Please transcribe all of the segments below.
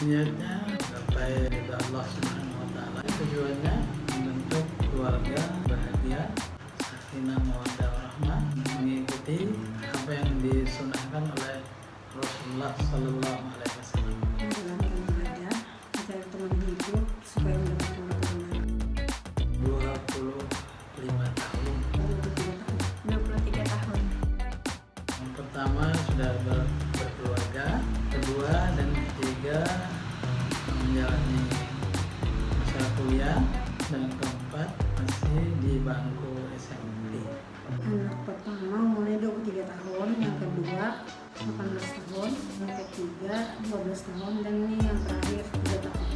Niatnya sampai ridha Allah Subhanahu wa taala. Tujuannya membentuk keluarga bahagia, sakinah mawaddah warahmah, mengikuti apa yang disunahkan oleh Rasulullah sallallahu alaihi wasallam. Mencari teman hidup supaya mendapatkan keturunan. 25 tahun. 23 tahun. Yang pertama sudah berkeluarga, kedua dan ketiga menjalani masa kuliah, dan keempat masih di bangku SMP. Anak pertama umurnya 23 tahun, yang kedua 18 tahun, yang ketiga 12 tahun, dan ini yang terakhir 3 tahun.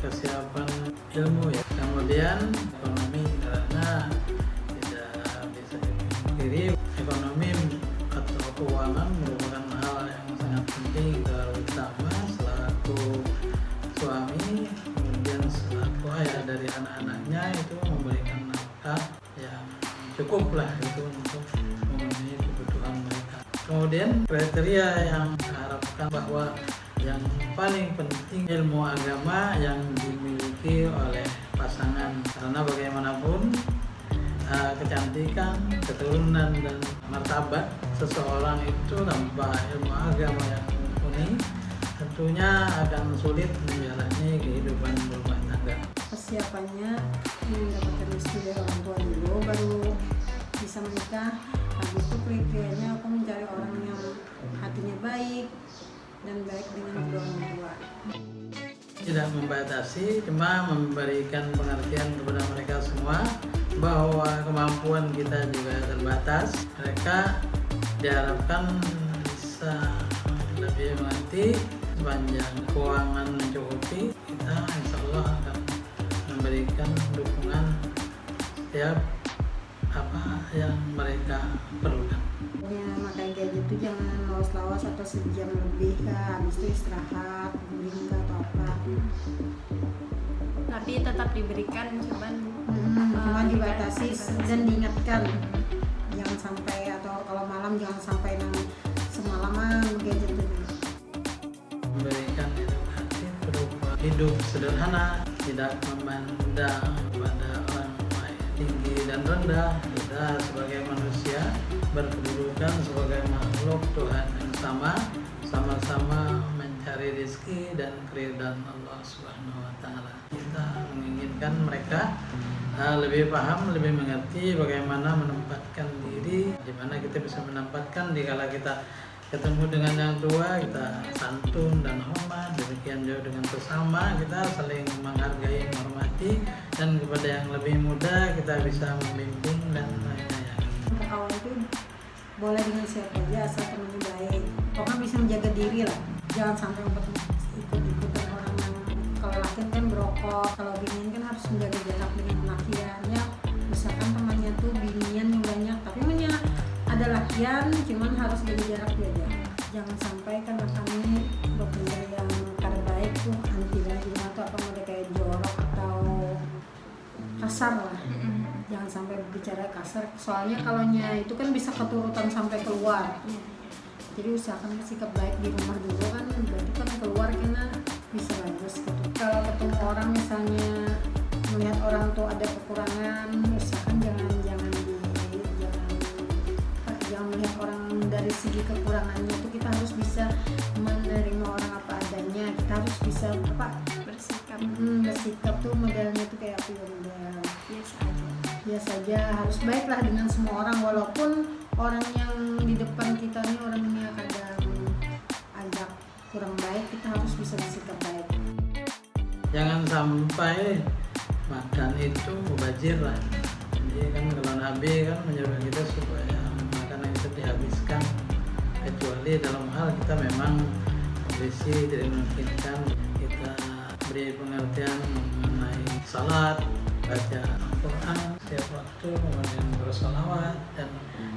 Kesiapan ilmu ya, kemudian ekonomi, karena tidak bisa dipungkiri ekonomi atau keuangan merupakan hal yang sangat penting terutama selaku suami, kemudian selaku ayah dari anak-anaknya itu memberikan nafkah yang cukup lah itu untuk memenuhi kebutuhan mereka. Kemudian kriteria yang diharapkan bahwa yang paling penting ilmu agama yang dimiliki oleh pasangan, karena bagaimanapun kecantikan, keturunan dan martabat seseorang itu tanpa ilmu agama yang mumpuni tentunya akan sulit menjalani kehidupan berumah tangga. Persiapannya mendapatkan istri dari orang tua dulu, baru bisa menikah. Habis itu kriterianya aku mencari orang yang hatinya baik dan baik dengan kedua orang tua. Tidak membatasi, cuma memberikan pengertian kepada mereka semua bahwa kemampuan kita juga terbatas. Mereka diharapkan bisa lebih mengerti, sepanjang keuangan mencukupi, kita insya Allah akan memberikan dukungan setiap apa yang mereka perlukan. Ya, makan kayak gitu jangan lawas-lawas atau sejam lebih kak, habis itu istirahat, guling atau apa. Tapi tetap diberikan, cuman Cuma dibatasi dan diingatkan, jangan sampai, atau kalau malam jangan sampai semalaman gadget itu. Memberikan edukasi berupa hidup sederhana, tidak memandang pada orang lain tinggi dan rendah. Kita sebagai manusia berkedudukan sebagai makhluk Tuhan yang sama-sama mencari rezeki dan keridhaan Allah Subhanahu wa taala. Kita menginginkan mereka lebih paham, lebih mengerti bagaimana menempatkan diri, di mana kita bisa menempatkan dikala kita ketemu dengan yang tua, kita santun dan hormat. Demikian juga dengan sesama, kita saling menghargai, menghormati, dan kepada yang lebih muda kita bisa membimbing dan menyayangi. Kawan itu boleh dengan siapa aja asal temannya baik. Pokoknya bisa menjaga diri lah, jangan sampai ikut-ikutan orang yang, kalau laki kan berokok, kalau binian kan harus menjaga jarak dengan lakiannya. Misalkan temannya tuh binian yang banyak, tapi punya ada lakian, cuman harus jaga jarak aja. Jangan sampai karena kami bekerja yang kada baik tuh anti lagi atau apa mereka kayak jorok atau kasar lah. Jangan sampai bicara kasar, soalnya kalaunya itu kan bisa keturutan sampai keluar. Jadi usahakan sikap baik di rumah dulu kan, berarti kan keluar kena bisa bagus gitu. Kalau ketemu orang misalnya melihat orang tuh ada kekurangan, usahakan jangan melihat orang dari segi kekurangannya tuh. Kita harus bisa menerima orang apa adanya, kita harus bisa bersikap tuh modelnya tuh kayak apa ya, model biasa aja, harus baiklah dengan semua orang, walaupun orang yang di depan kita nih orangnya kadang agak kurang baik, kita harus bisa bersikap baik. Jangan sampai makan itu mubazir lah. Jadi kan kalau Nabi kan menyuruh kita supaya makanan itu dihabiskan, kecuali dalam hal kita memang kondisi tidak memungkinkan. Kita beri pengertian mengenai salat, baca Al-Quran setiap waktu, kemudian bersolawat dan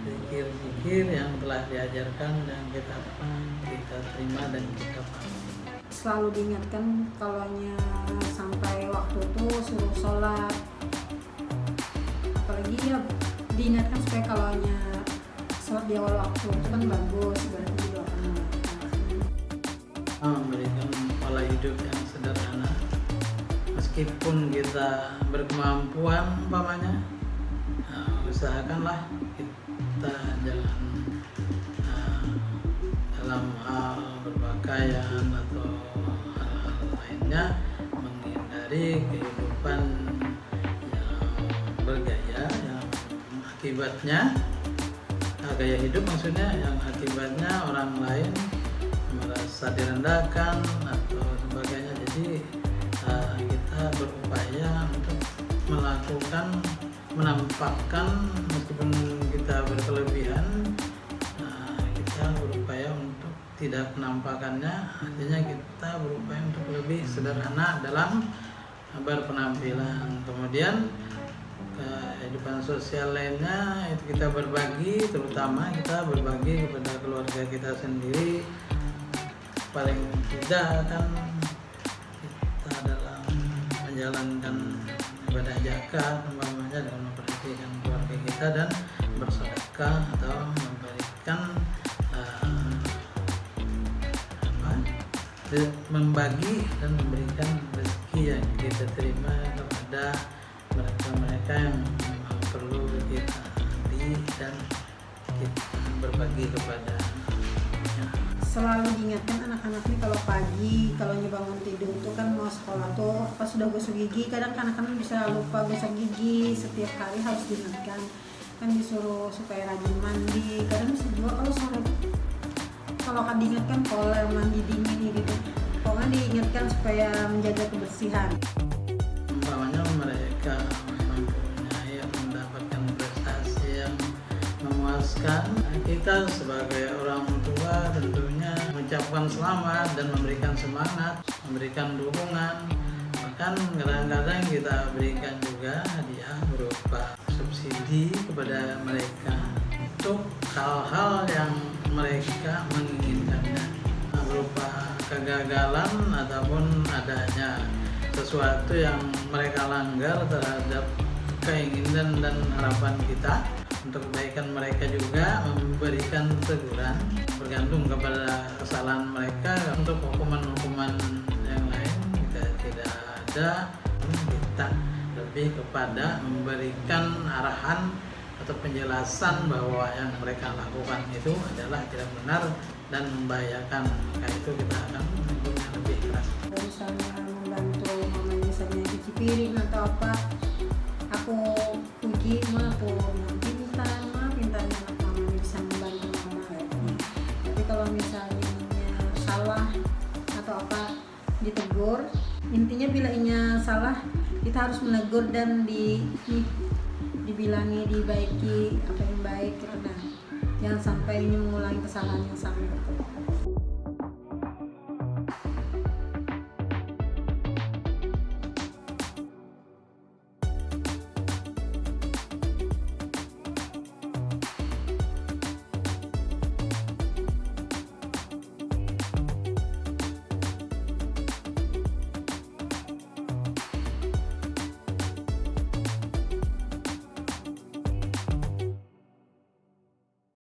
zikir-zikir yang telah diajarkan dan kita terima dan kita pahami. Selalu diingatkan kalaunya sampai waktu itu suruh sholat, apalagi ya diingatkan supaya kalaunya sholat di awal waktu itu kan bagus, berarti didoakan memberikan pola hidup yang sederhana. Meskipun kita berkemampuan umpamanya, usahakanlah kita jangan dalam hal berpakaian atau hal-hal lainnya menghindari kehidupan yang bergaya, yang akibatnya gaya hidup maksudnya yang akibatnya orang lain merasa direndahkan atau sebagainya. Jadi kita berupaya untuk menampakkan meskipun kita berkelebihan, kita berupaya untuk tidak menampakkannya. Artinya kita berupaya untuk lebih sederhana dalam berpenampilan. Kemudian kehidupan sosial lainnya itu kita berbagi, terutama kita berbagi kepada keluarga kita sendiri. Paling tidak kan kita dalam menjalankan ibadah zakat umpamanya dengan memperhatikan keluarga kita dan bersedekah atau memberikan membagi dan memberikan rezeki yang kita terima kepada mereka yang memang perlu kita beri dan kita berbagi kepada. Selalu diingatkan anak-anak nih kalau pagi kalau bangun tidur tuh kan mau sekolah tuh pas sudah gosok gigi, kadang anak-anak bisa lupa gosok gigi. Setiap hari harus diingatkan, kan disuruh supaya rajin mandi. Kadang bisa juga kalau sore kalau kan diingatkan pola mandi dingin gitu, pokoknya diingatkan supaya menjaga kebersihan. Umpamanya mereka mempunyai mendapatkan prestasi yang memuaskan, kita sebagai orang tua tentunya mengucapkan selamat dan memberikan semangat, memberikan dukungan. Bahkan kadang-kadang kita berikan juga hadiah berupa subsidi kepada mereka untuk hal-hal yang mereka menginginkannya, berupa kegagalan ataupun adanya sesuatu yang mereka langgar terhadap keinginan dan harapan kita. Untuk kebaikan mereka juga memberikan teguran bergantung kepada kesalahan mereka. Untuk hukuman-hukuman yang lain kita tidak ada, kita lebih kepada memberikan arahan atau penjelasan bahwa yang mereka lakukan itu adalah tidak benar dan membahayakan. Maka itu kita akan mendukungnya lebih keras. Misalnya membantu mama misalnya cuci piring atau apa, aku puji aku pintarnya anak mama bisa membantu mama kayaknya. Tapi kalau misalnya salah atau apa ditegur, intinya bila inya salah kita harus menegur dan dibilangi, dibaiki apa yang baik, karena jangan sampai ini mengulangi kesalahan yang sama.